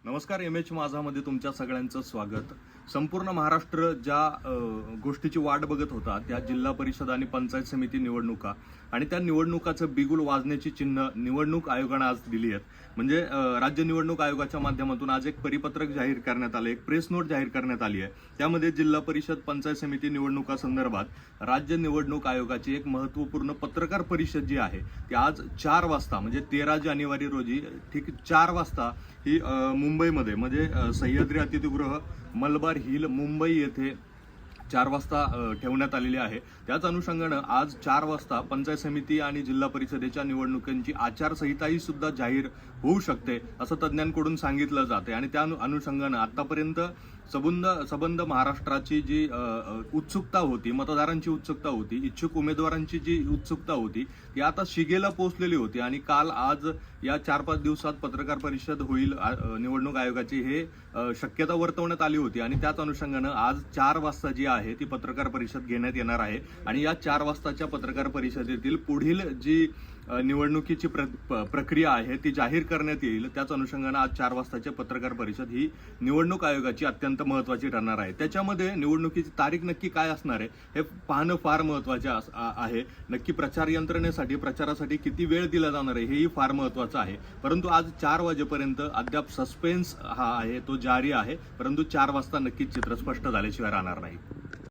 नमस्कार. MH माझामध्ये तुमच्या सगळ्यांचं स्वागत. संपूर्ण महाराष्ट्र ज्या गोष्टीची वाट बघत होता त्या जिल्हा परिषद आणि पंचायत समिती निवडणुका आणि त्या निवडणुकाचं बिगुल वाजण्याची चिन्ह निवडणूक आयोगानं आज दिली आहेत. म्हणजे राज्य निवडणूक आयोगाच्या माध्यमातून आज एक परिपत्रक जाहीर करण्यात आलं, एक प्रेस नोट जाहीर करण्यात आली आहे. त्यामध्ये जिल्हा परिषद पंचायत समिती निवडणुका संदर्भात राज्य निवडणूक आयोगाची एक महत्त्वपूर्ण पत्रकार परिषद जी आहे ती आज 4 वाजता म्हणजे 13 जानेवारी रोजी ठीक 4 वाजता ही मुंबईमध्ये म्हणजे सह्याद्री अतिथीगृह मलबार हिल मुंबई येथे 4 वाजता ठेवण्यात आलेली आहे. त्याच अनुषंगानं आज 4 वाजता पंचायत समिती आणि जिल्हा परिषदेच्या निवडणुकांची आचारसंहिताही सुद्धा जाहीर होऊ शकते असं तज्ज्ञांकडून सांगितलं जाते. आणि त्या अनुषंगानं आतापर्यंत सबंध महाराष्ट्राची जी उत्सुकता होती, मतदारांची उत्सुकता होती, इच्छुक उमेदवारांची जी उत्सुकता होती ती आता शिगेला पोहोचलेली होती. आणि काल आज या 4-5 दिवसात पत्रकार परिषद होईल निवडणूक आयोगाची हे शक्यता वर्तवण्यात आली होती. आणि त्याच अनुषंगानं आज 4 वाजता जी आहे ती पत्रकार परिषद घेण्यात येणार आहे. आणि या 4 वाजताच्या पत्रकार परिषदेतील पुढील जी निवडणुकीची प्रक्रिया आहे ती जाहीर करण्यात येईल. त्याच अनुषंगानं आज 4 वाजताची पत्रकार परिषद ही निवडणूक आयोगाची अत्यंत महत्त्वाची ठरणार आहे. त्याच्यामध्ये निवडणुकीची तारीख नक्की काय असणार आहे हे पाहणं फार महत्त्वाचे आहे. नक्की प्रचार यंत्रणेसाठी प्रचारासाठी किती वेळ दिला जाणार आहे हेही फार महत्त्वाचं आहे. परंतु आज 4 वाजेपर्यंत अद्याप सस्पेन्स हा आहे तो जारी आहे. परंतु 4 वाजता नक्कीच चित्र स्पष्ट झाल्याशिवाय राहणार नाही.